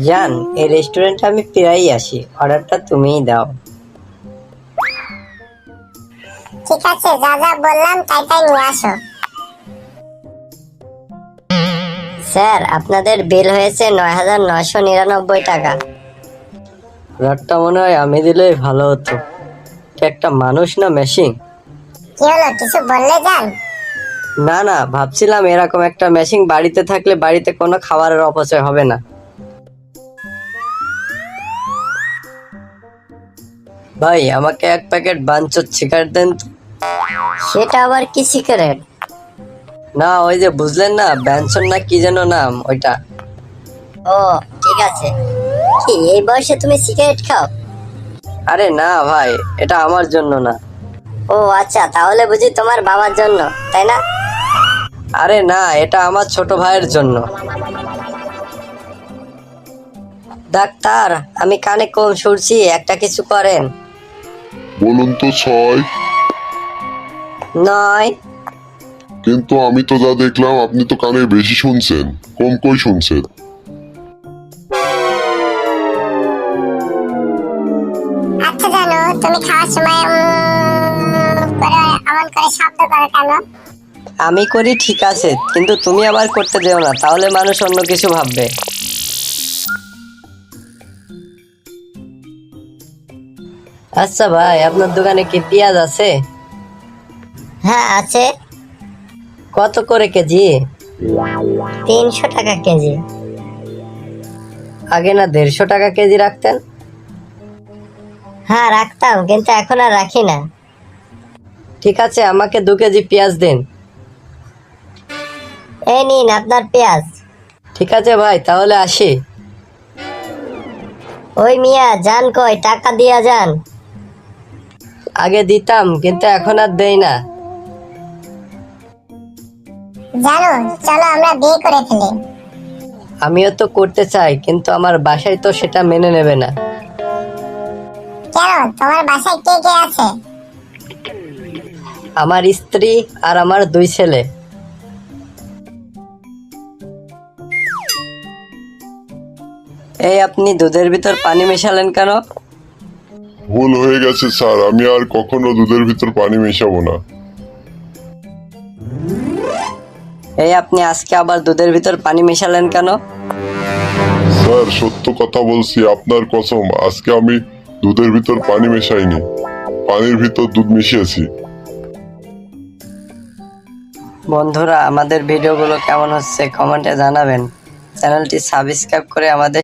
জান, এই রেস্টুরেন্টে আমি প্রায়ই আসি, অর্ডারটা তুমিই দাও। ঠিক আছে, যা যা বললাম তাই তাই নিয়ে আসো। স্যার, আপনাদের বিল হয়েছে ৯,৯৯৯ টাকা। অর্ডারটা মনে হয় আমি দিলেই ভালো হতো। এটা একটা মানুষ না মেশিন? কি হলো, কিছু বললে যান? না না, ভাবছিলাম এরকম একটা মেশিন বাড়িতে থাকলে বাড়িতে কোনো খাবারের অপচয় হবে না। ভাই, আমাকে এক প্যাকেট বাঞ্চোর সিগারেট দেন তো। সেটা আবার কি সিগারেট? না, ওই যে বুঝলেন না, ব্যানসন না কি যেন নাম, ওইটা। ও, ঠিক আছে। কি এই বয়সে তুমি সিগারেট খাও? আরে না ভাই, এটা আমার জন্য না। ও আচ্ছা, তাহলে বুঝি তোমার বাবার জন্য, তাই না? আরে না, এটা আমার ছোট ভাইয়ের জন্য। ডাক্তার, আমি কানে কম শুনছি, একটা কিছু করেন। বলুন তো 6। নয়। কিন্তু আমি তো যা দেখলাম আপনি তো কানে বেশি শুনছেন, কম কই শুনছেন। আচ্ছা জানো, তুমি খাওয়ার সময় করে এমন করে শব্দ করো কেন? আমি করি ঠিক আছে, কিন্তু তুমি আবার করতে যেও না, তাহলে মানুষ অন্য কিছু ভাববে। আচ্ছা ভাই, আপনার দোকানে কি পেঁয়াজ আছে? হ্যাঁ আছে। কত করে কেজি? ৩০০ টাকা কেজি। আগে না 150 টাকা কেজি রাখতেন? হ্যাঁ রাখতাম, কিন্তু এখন আর রাখি না। ঠিক আছে, আমাকে 2 কেজি পেঁয়াজ দিন। এই নিন আপনার পেঁয়াজ। ঠিক আছে ভাই, তাহলে আসি। ওই মিয়া, যান কই? টাকা দিয়া যান। আগে দিতাম, কিন্তু এখন আর দেই না। জানো, চলো আমরা বিয়ে করে ফেলি। আমিও তো করতে চাই, কিন্তু আমার বাসায় তো সেটা মেনে নেবে না। কেন, তোমার বাসায় কে কে আছে? আমার স্ত্রী আর আমার 2 ছেলে। এই, আপনি দুধের ভিতর পানি মেশালেন কেন? ভুল হয়ে গেছে স্যার, আমি আর কখনো দুধের ভিতর পানি মেশাবো না। এই, আপনি আজকে আবার দুধের ভিতর পানি মেশালেন কেন? স্যার সত্য কথা বলছি, আপনার কসম, আজকে আমি দুধের ভিতর পানি মেশাইনি, পানির ভিতর দুধ মিশিয়েছি। বন্ধুরা, আমাদের ভিডিওগুলো কেমন হচ্ছে কমেন্টে জানাবেন। চ্যানেলটি সাবস্ক্রাইব করে আমাদের